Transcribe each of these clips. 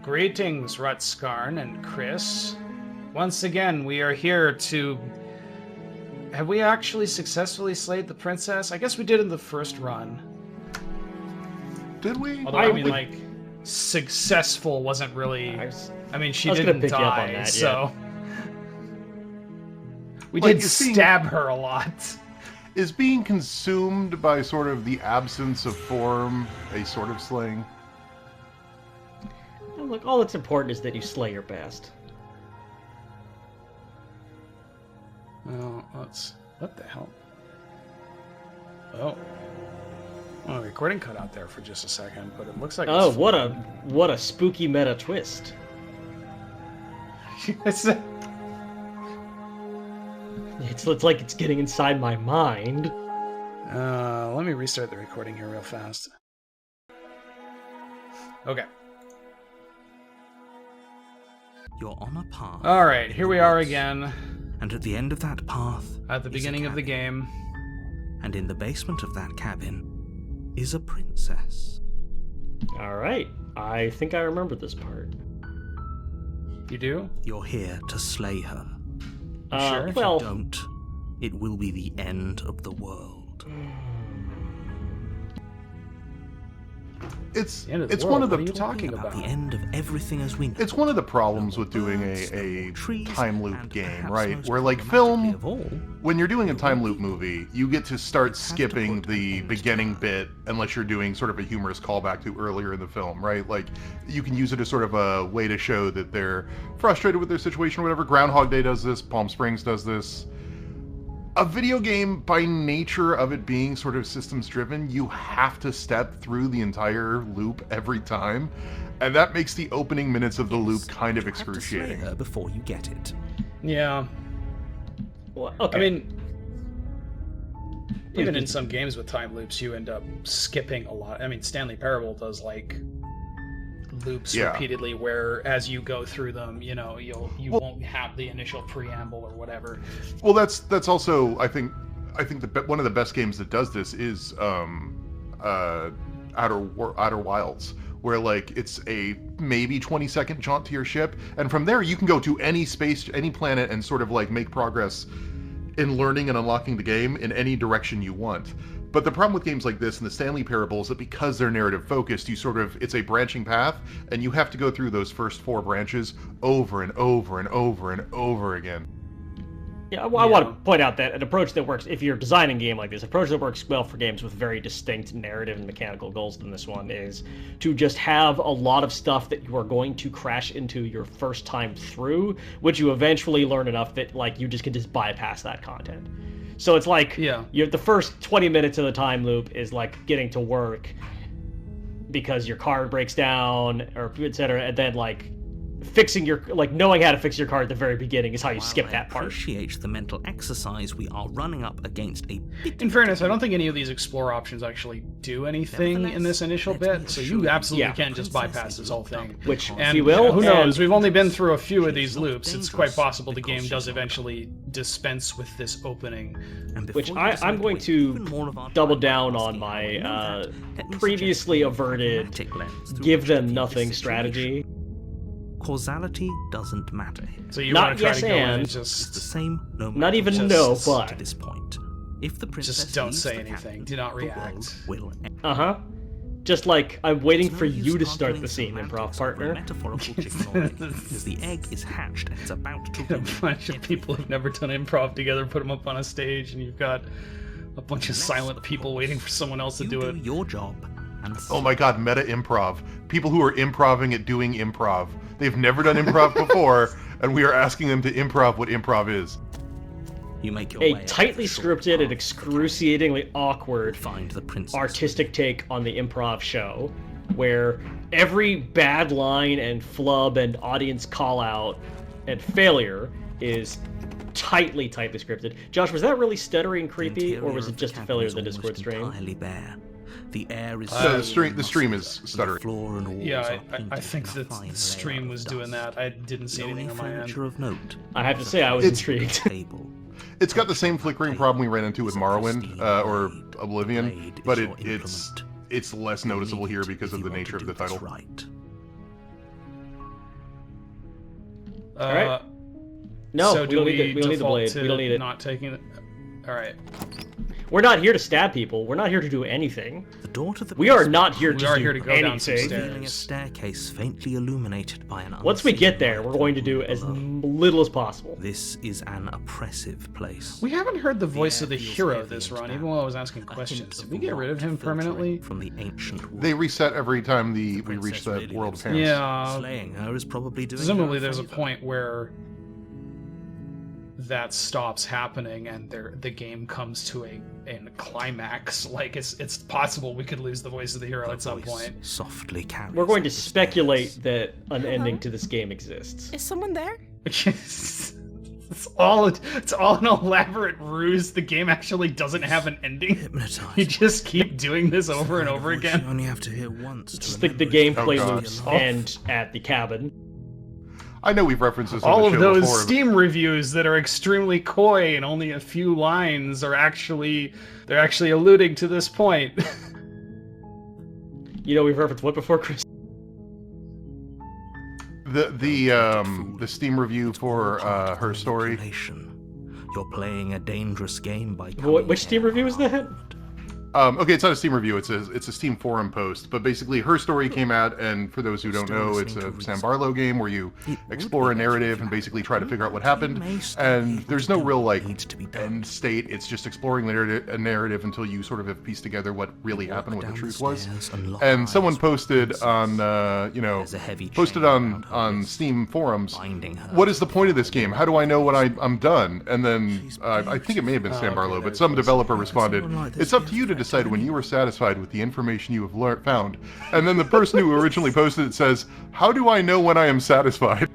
Greetings, Rutskarn and Chris. Once again, we are here to... Have we actually successfully slayed the princess? I guess we did in the first run. Did we? Although, I mean, like, successful wasn't really... I mean, she didn't die, that, so... We did stab her a lot. Is being consumed by sort of the absence of form a sort of slaying? Well, look, all that's important is that you slay your best. Well, let's... What the hell? Oh. Well, the recording cut out there for just a second, but it looks like Oh, it's what a spooky meta twist. It's like it's getting inside my mind. Let me restart the recording here real fast. Okay. You're on a path. Alright, here we are again. And at the end of that path... At the beginning of the game. And in the basement of that cabin is a princess. Alright, I think I remember this part. You do? You're here to slay her. Sure. If Well... you don't, it will be the end of the world. It's one of the... What are you talking about? The end of everything as we know. It's one of the problems with doing a time loop game, right? Where, like, film, when you're doing a time loop movie, you get to start skipping the beginning bit unless you're doing sort of a humorous callback to earlier in the film, right? Like, you can use it as sort of a way to show that they're frustrated with their situation or whatever. Groundhog Day does this, Palm Springs does this. A video game, by nature of it being sort of systems driven, you have to step through the entire loop every time, and that makes the opening minutes of the loop kind of excruciating. You have to slay her before you get it. Yeah. Well, okay. I mean, even in some games with time loops, you end up skipping a lot. I mean, Stanley Parable does, like, loops repeatedly where as you go through them, you know, you won't have the initial preamble or whatever. Well, that's also I think one of the best games that does this is Outer Wilds, where, like, it's a maybe 20-second jaunt to your ship, and from there you can go to any space, any planet, and sort of like make progress in learning and unlocking the game in any direction you want. But the problem with games like this and the Stanley Parable is that because they're narrative focused, it's a branching path, and you have to go through those first 4 branches over and over and over and over again. Yeah, I want to point out that an approach that works, if you're designing a game like this, an approach that works well for games with very distinct narrative and mechanical goals than this one is to just have a lot of stuff that you are going to crash into your first time through, which you eventually learn enough that, like, you just can just bypass that content. So it's like, the first 20 minutes of the time loop is like getting to work because your car breaks down, or etc., and then, like, knowing how to fix your car at the very beginning is how you skip that part. I appreciate the mental exercise we are running up against a bit. In fairness, I don't think any of these explore options actually do anything in this initial bit, so you absolutely can just bypass this whole thing. Which, and if you will, who knows? We've only been through a few of these loops. It's quite possible the game does eventually dispense with this opening. Which I'm going to double down on my previously averted give them nothing strategy. Causality doesn't matter. So you want to try to go in and just... It's the same, no matter not even no, but... to this point. If the princess just don't say anything. Do not react. Uh-huh. Just like, I'm waiting for you to start the scene, improv partner. Because the egg is hatched and it's about to... A bunch of people who've never done improv together, put them up on a stage, and you've got a bunch of silent people waiting for someone else to do it. Your job. Oh my god, meta improv. People who are improving at doing improv. They've never done improv before, and we are asking them to improv what improv is. You make your way tightly scripted and excruciatingly awkward artistic take on the improv show, where every bad line and flub and audience call out and failure is tightly scripted. Josh, was that really stuttery and creepy, or was it just a failure of the Discord stream? The air is the stream is stuttering. Floor and walls I think that the stream was doing that. I didn't see anything on my end. Of note. I have to say, I was intrigued. It's got the same flickering problem we ran into with Morrowind or Oblivion, but it's less noticeable here because of the nature of the title. All right. No, so do we don't need the blade. to We don't need it. not taking it? All right. We're not here to stab people. We're not here to do anything. The door to the We are not here We to are do here to go down some anything. stairs. revealing a staircase faintly illuminated by an Once we unseen get there, light we're going to do as little as possible. This is an oppressive place. We haven't heard the voice of the feels hero heavy this and run, damp. even while I was asking A hint questions. Did of we get rid of him rot filtering permanently? from the ancient wood. They reset every time we reach Princess that really world of lives pants. Yeah. Slaying her is probably doing Presumably her there's a favor. point where that stops happening and the game comes to a climax. Like, it's possible we could lose the voice of the hero The at some voice point. softly carries We're going to up the speculate stairs. that an ending to this game exists. Is someone there? it's all an elaborate ruse. The game actually doesn't have an ending. Hypnotized. You just keep doing this over and over You again. only have to hear once to Just the remember it. gameplay Oh, God. loops end at the cabin. I know we've referenced this on All the of show those before. Steam reviews that are extremely coy and only a few lines are actually alluding to this point. You know, we've referenced what before, Chris? The Steam review for her story. Manipulation. You're playing a dangerous game by Which Steam review is that? Okay, it's not a Steam review. It's a Steam forum post. But basically, her story came out, and for those who don't know, it's a Sam Barlow game where you explore a narrative and basically try to figure out what happened. And there's no real end state. It's just exploring a narrative until you sort of have pieced together what really happened, what the truth was. And someone posted on on Steam forums, what is the point of this game? How do I know when I'm done? And then I think it may have been Sam Barlow, but some developer responded, it's up to you to decide when you are satisfied with the information you have found. And then the person who originally posted it says, how do I know when I am satisfied?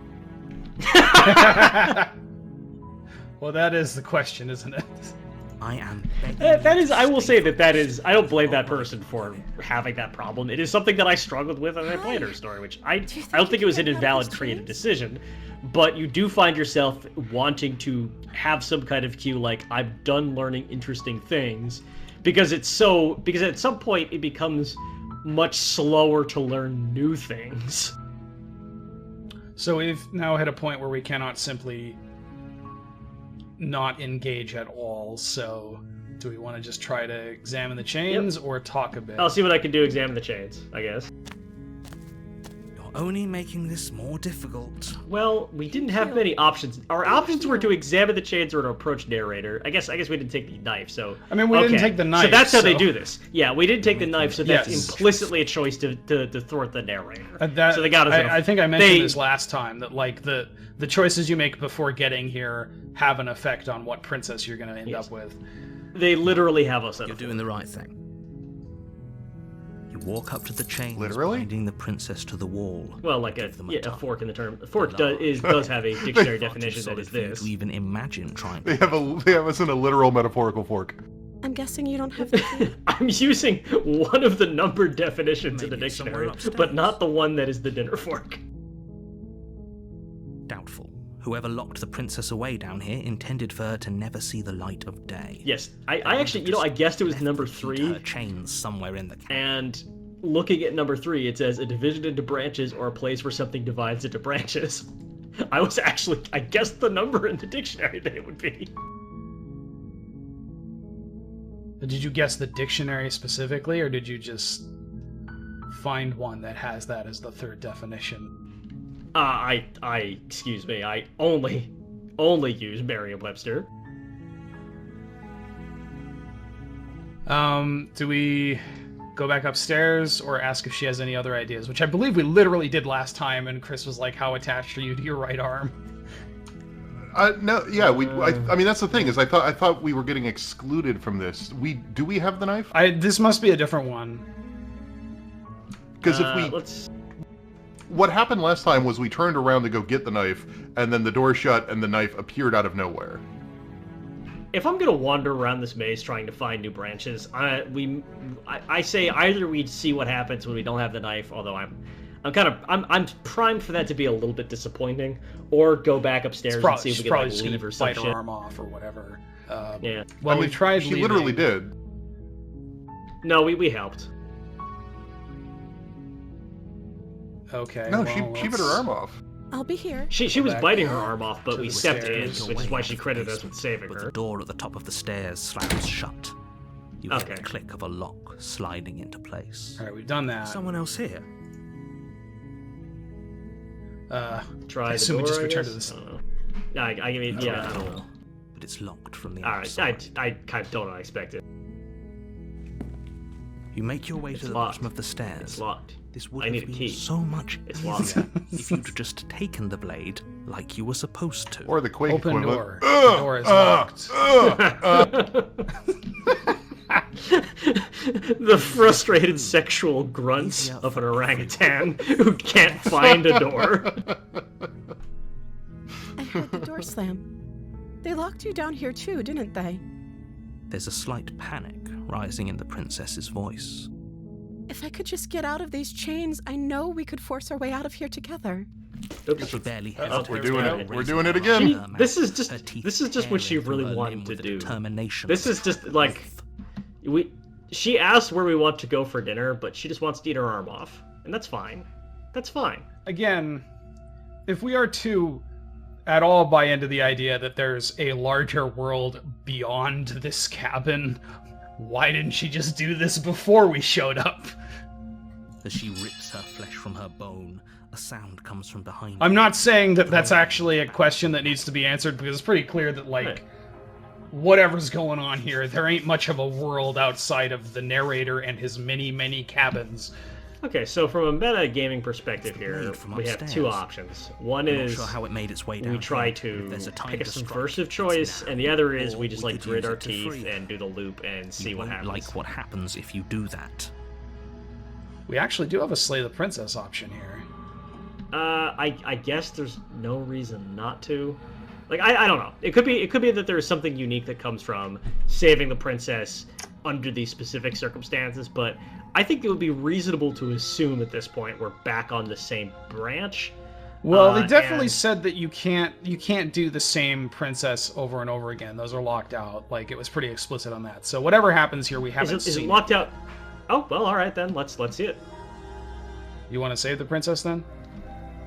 Well, that is the question, isn't it? I am. That is, I will say that is, I don't blame that person for having that problem. It is something that I struggled with as I played her story, which I don't think it was an invalid creative decision, but you do find yourself wanting to have some kind of cue like, I'm done learning interesting things, because at some point it becomes much slower to learn new things. So we've now hit a point where we cannot simply not engage at all, so do we want to just try to examine the chains or talk a bit? I'll see what I can do, examine the chains, I guess. You're only making this more difficult. Well, we didn't have many options. Our options were to examine the chains or to approach narrator. I guess we didn't take the knife, so... I mean, we didn't take the knife, So that's how they so- do this. Yeah, we didn't take the knife, so that's Yes. implicitly a choice to thwart the narrator. That, so they got us in a- I think I mentioned they- this last time, that like the choices you make before getting here have an effect on what princess you're going to end up with. They literally have us at You're a doing the right thing. You walk up to the chains, Literally? binding the princess to the wall. Well, like a Give them a tongue. fork in the term. A fork does have a dictionary definition that Solid is for you this. to even imagine trying. They have us in a literal metaphorical fork. I'm guessing you don't have the I'm using one of the numbered definitions in the Maybe it's somewhere dictionary, upstairs. but not the one that is the dinner fork. Doubtful. Whoever locked the princess away down here intended for her to never see the light of day. Yes, I actually, I guessed it was Left number to feed 3, her chains somewhere in the camp. and looking at number 3, it says a division into branches or a place where something divides into branches. I guessed the number in the dictionary that it would be. Did you guess the dictionary specifically, or did you just find one that has that as the third definition? Excuse me, I only use Merriam Webster. Do we go back upstairs or ask if she has any other ideas? Which I believe we literally did last time, and Chris was like, how attached are you to your right arm? No, yeah, I mean, that's the thing, is I thought we were getting excluded from this. Do we have the knife? This must be a different one. Because if what happened last time was we turned around to go get the knife, and then the door shut, and the knife appeared out of nowhere. If I'm gonna wander around this maze trying to find new branches, I say either we see what happens when we don't have the knife, although I'm primed for that to be a little bit disappointing, or go back upstairs and see if we can like, leave or some bite shit. her arm off or whatever. Yeah. Well, we tried. She literally did. No, we helped. Okay. No, well, she bit her arm off. I'll be here. She was back biting her arm off, but we the stepped in, stairs. which is why she credited us with saving But her. the door at the top of the stairs slams shut. You hear Okay. the click of a lock sliding into place. All right, we've done that. Someone else here? Try I the assume we door, just I return to guess? this. I don't know. I mean, yeah, I don't know. But it's locked from the All outside. right, I kind of don't know. I expect it. You make your way to the locked. bottom of the stairs. It's locked. This would I have need a been key. so much It's easier locked. if you'd just taken the blade like you were supposed to. Or the Quake Open equivalent. door. The door is locked. The frustrated sexual grunts of an orangutan who can't find a door. I heard the door slam. They locked you down here too, didn't they? There's a slight panic rising in the princess's voice. If I could just get out of these chains, I know we could force our way out of here together. She barely Oh, hesitates. we're doing it. We're doing it again. This is just what she really wanted to do. This is just like she asked where we want to go for dinner, but she just wants to eat her arm off, and that's fine. That's fine. Again, if we are to at all buy into the idea that there's a larger world beyond this cabin, why didn't she just do this before we showed up? As she rips her flesh from her bone, a sound comes from behind I'm her. not saying that that's actually a question that needs to be answered, because it's pretty clear that, like, Right. whatever's going on here, there ain't much of a world outside of the narrator and his many, many cabins. Okay, so from a meta gaming perspective here, blade from we have upstairs. two options. One I'm not is sure how it made its way down we try here. to If there's a time pick a to strike, subversive it's choice, now. and the other is Or we just like could grit use our it to teeth free and do the loop and see You what won't happens. like what happens if you do that. We actually do have a Slay the Princess option here. I guess there's no reason not to. Like, I don't know. It could be that there's something unique that comes from saving the princess under these specific circumstances, but I think it would be reasonable to assume at this point we're back on the same branch. Well, they definitely and- said that you can't do the same princess over and over again. Those are locked out. Like, it was pretty explicit on that. So whatever happens here, we haven't Is seen. it locked out? Oh, well, all right then. Let's see it. You want to save the princess then?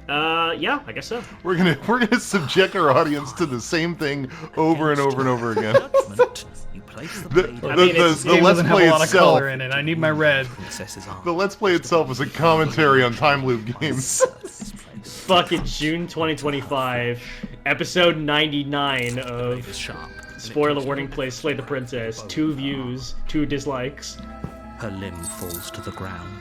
Yeah, I guess so. We're gonna subject our audience to the same thing over and over and over again. Judgment, you place the blade The, I the, mean, it's- the Game Let's doesn't have Play a lot of itself. color in it. I need my red. princess's arm. The Let's Play itself is a commentary on time loop games. Fucking June 2025, episode 99 of Sharp. Spoiler Warning Plays Slay the Princess. 2 views, 2 dislikes. Her limb falls to the ground,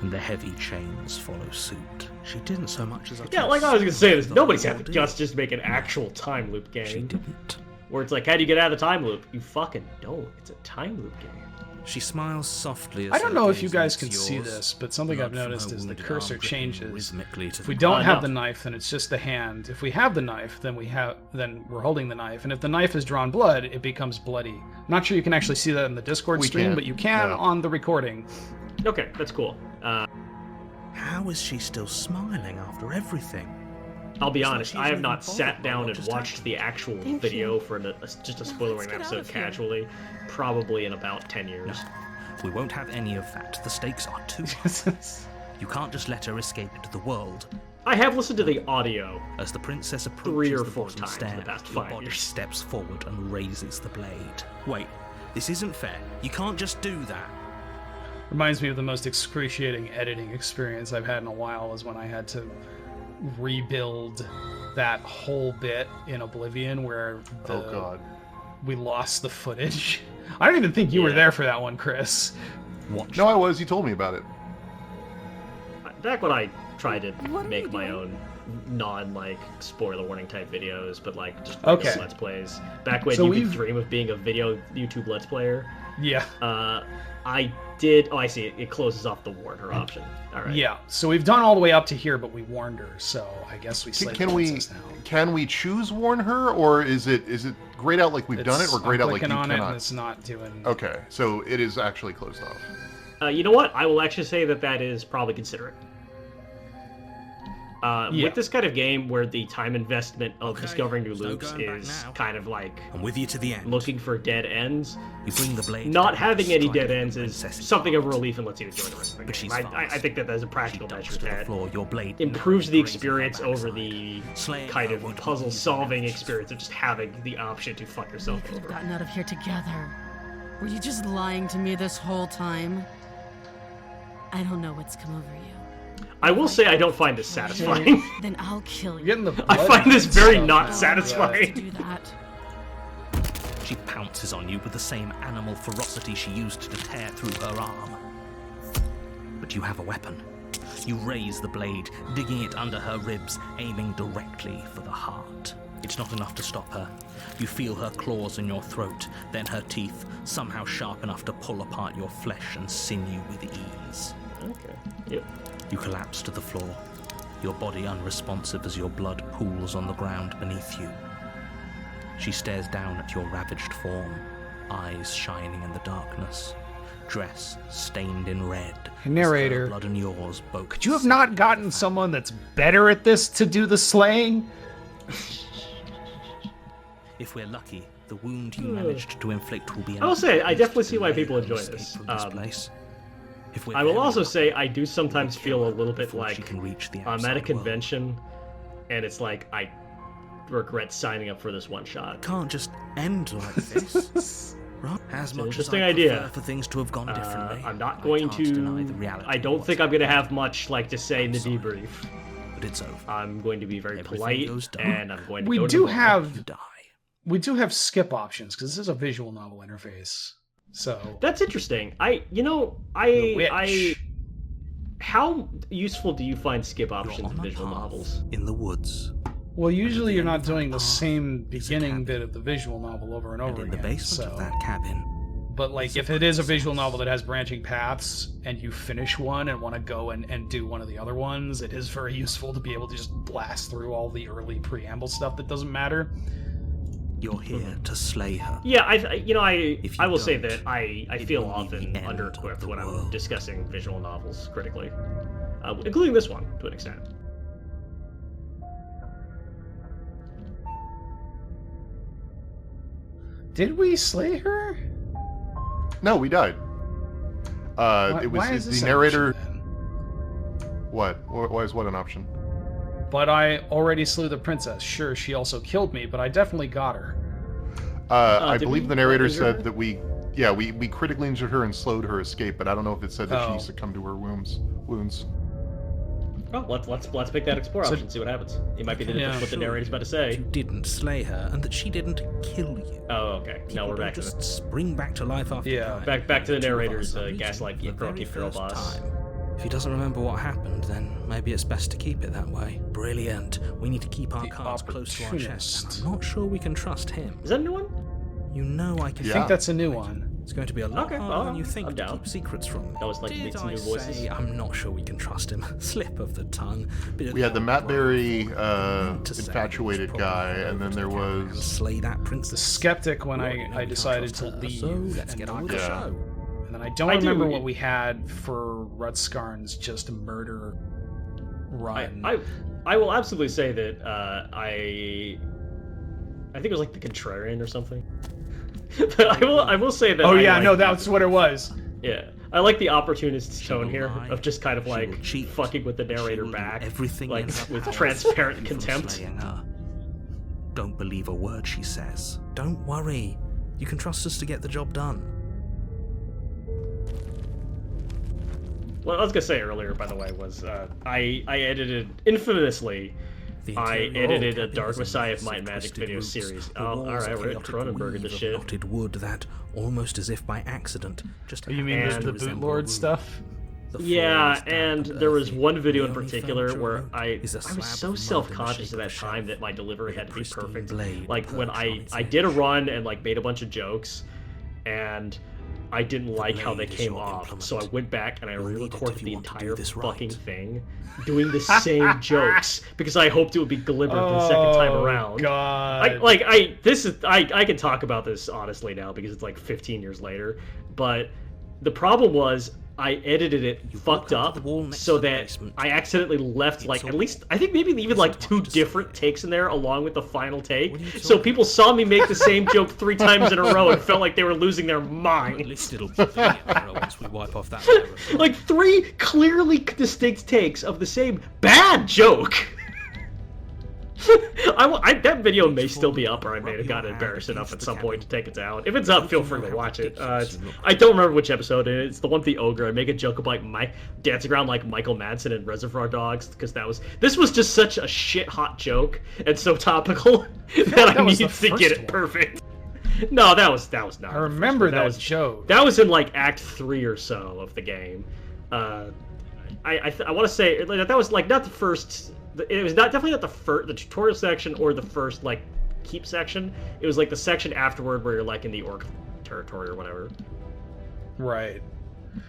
and the heavy chains follow suit. She didn't so much as Yeah, like I was gonna say this, nobody's had the guts just to make an actual time loop She game. didn't. Where it's like, how do you get out of the time loop? You fucking don't. It's a time loop game. She smiles softly as I don't her know if gaze you guys meets can see yours. this, but something Blood I've from her noticed is the wounded cursor arm dripping changes. rhythmically to If we the don't have no. the knife, then it's just the hand. If we have the knife, then we're holding the knife. And if the knife is drawn blood, it becomes bloody. I'm not sure you can actually see that in the Discord We stream, can't. but you can No. on the recording. Okay, that's cool. How is she still smiling after everything? I'll be It's like honest, she's I have even not bothered sat by down what and just watched happened. the actual Thank video you. for just a Now spoiler let's warning get out episode of here. casually, probably in about 10 years. We won't have any of that. The stakes are too high. You can't just let her escape into the world. I have listened to the audio. As the princess 3 approaches or the 4 bottom times in stair, the past your 5 body years. steps forward and raises the blade. Wait, this isn't fair. You can't just do that. Reminds me of the most excruciating editing experience I've had in a while is when I had to rebuild that whole bit in Oblivion where Oh god. we lost the footage. I don't even think you were Yeah. there for that one, Chris. Watch. No, I was. You told me about it. Back when I tried to What are make you my doing? own non spoiler warning type videos, but like just Okay. regular Let's Plays. Back when So you we've- could dream of being a video YouTube Let's Player. Yeah. I did. Oh, I see. It closes off the warn her option. All right. Yeah. So we've done all the way up to here, but we warned her, so I guess we slayed Can the we princess now. can we choose warn her, or is it grayed out like we've done it, or grayed I'm out like you clicking on it and cannot? it's not doing. Okay, so it is actually closed off. You know what? I will actually say that is probably considerate. With this kind of game where the time investment of discovering new loops is kind of like I'm with you to the end. looking for dead ends, You bring the blade not down, having any strike dead it, ends is princess something of a falls. relief and lets you enjoy the rest of the But game. she's I think that as a practical measure to the that floor, your blade improves the brings her experience backside. over the Slaying kind her of won't puzzle-solving ease experience of just having the option to fuck We yourself could have over. gotten out of here together. Were you just lying to me this whole time? I don't know what's come over you. I will say I don't find this satisfying. Then I'll kill you. Getting the I blood find this and very stuff not now, satisfying. Do that. She pounces on you with the same animal ferocity she used to tear through her arm. But you have a weapon. You raise the blade, digging it under her ribs, aiming directly for the heart. It's not enough to stop her. You feel her claws in your throat, then her teeth, somehow sharp enough to pull apart your flesh and sinew with ease. Okay. Yep. You collapse to the floor, your body unresponsive as your blood pools on the ground beneath you. She stares down at your ravaged form, eyes shining in the darkness, dress stained in red. Hey, narrator, as her blood and yours both. Could you have not gotten someone that's better at this to do the slaying? If we're lucky, the wound you managed to inflict will be enough. I will say, I to definitely see why delay people her enjoy escape this. from this place. If we're I will very also lucky, say I do sometimes feel a little bit before she like can reach the I'm at a outside world. convention, and it's like I regret signing up for this one shot. Can't just end like this. Right? As much as interesting I idea. prefer for things to have gone differently, I'm not I going can't deny the to. reality I of don't what's think I'm going to have much like to say in the sorry. debrief. But it's over. I'm going to be very Everything polite, goes down. and I'm going to We go to do the bar. have You die. we do have skip options because this is a visual novel interface. So That's interesting. I how useful do you find skip options in on a visual path novels? in the woods. well, usually you're end not of that doing the path same is a beginning cabin. bit of the visual novel over and over And in the again. basement So, of that cabin, but like if it is a visual novel that has branching paths and you finish one and want to go and do one of the other ones, it is very useful to be able to just blast through all the early preamble stuff that doesn't matter. you're here to slay her. Yeah, If you I will say don't, that I it feel will be often the end under-equipped of the when I'm world. discussing visual novels critically, including this one to an extent. Did we slay her? No, we died. It was Why is this the an narrator. option, then? What? Why is what an option? But I already slew the princess. Sure, she also killed me, but I definitely got her. I did believe we the narrator injure her? said that we critically injured her and slowed her escape, but I don't know if it said that Oh. she succumbed to her wounds. Well, let's pick that explore So- option and see what happens. It might be the Yeah. what the narrator's about to You say. didn't slay her, and that she didn't kill you. Oh, okay. Now People we're don't back to just the spring back to life after Yeah. dying. back to the Two of narrator's us are meeting gaslight for the croaky very girl first boss. time. If he doesn't remember what happened, then maybe it's best to keep it that way. Brilliant. We need to keep our The cards close to our chest, opportunist. and I'm not sure we can trust him. Is that a new one? You know I can. I Yeah. think that's a new one. It's going to be a lot Okay, harder than you I'm think to down. keep secrets from. That was like Did meet some I new voices. say I'm not sure we can trust him? Slip of the tongue. Bit of We had the Matt Berry to say infatuated was guy, probably and then over there to the camera and was slay that The princess. skeptic when We already know I we can't decided to trust her, leave. So let's and get on move. with the Yeah. show. And then I don't I do- remember what we had for Rutskarn's just murder run. I will absolutely say that I think it was like the Contrarian or something. But I will say that. Oh I yeah, like no, that's what it was. Yeah, I like the opportunist's She tone will here lie, of just kind of she like will cheat, fucking with the She narrator will do back, everything like in her with power transparent to keep you from contempt. slaying her. Don't believe a word she says. Don't worry. You can trust us to get the job done. What I was gonna say earlier, by the way, was I edited infamously. The I interior edited a cabin Dark is a Messiah maze of Might of and Magic twisted video roots. series. The Oh, walls alright, a we're at chaotic Cronenberg weave and the of shit. knotted wood that, almost as if by accident, just Oh, you mean happens the to resemble a bootlord room. stuff? The Yeah, floor is damp and there was earthy. one video The in only particular furniture where room I is a was slab so of mud in the self-conscious shape at of that a time shelf that my delivery with a had to be pristine perfect. blade Like when perched on I its did a edge. run and like made a bunch of jokes, and I didn't like how they blade is came your off, implement. so I went back and I You'll need it re-recorded if you the want to do entire this fucking right. thing, doing the same jokes because I hoped it would be delivered the second time around. God. I can talk about this honestly now because it's like 15 years later, but the problem was I edited it fucked up so that I accidentally left like at least I think maybe even like 2 different takes in there along with the final take. So people saw me make the same joke 3 times in a row and felt like they were losing their mind. At least it'll be once we wipe off that. Like 3 clearly distinct takes of the same bad joke. That video may still be up, or I may have gotten embarrassed enough at some point to take it down. If it's up, feel free to watch it. I don't remember which episode it is. It's the one with the ogre. I make a joke about Mike dancing around like Michael Madsen in Reservoir Dogs, because this was just such a shit hot joke and so topical that I needed to get it perfect. No, that was not. I remember that joke. That was in like Act 3 or so of the game. I want to say that was like not the first. It was definitely not the tutorial section or the first like keep section. It was like the section afterward where you're like in the orc territory or whatever. Right.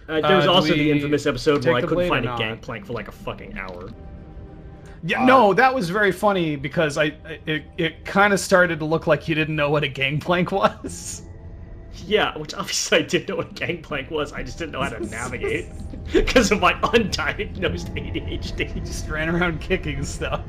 There was also the infamous episode where I couldn't find a gangplank for like a fucking hour. Yeah, no, that was very funny because it kind of started to look like you didn't know what a gangplank was. Yeah, which obviously I didn't know what gangplank was. I just didn't know how to navigate because of my undiagnosed ADHD. You just ran around kicking stuff.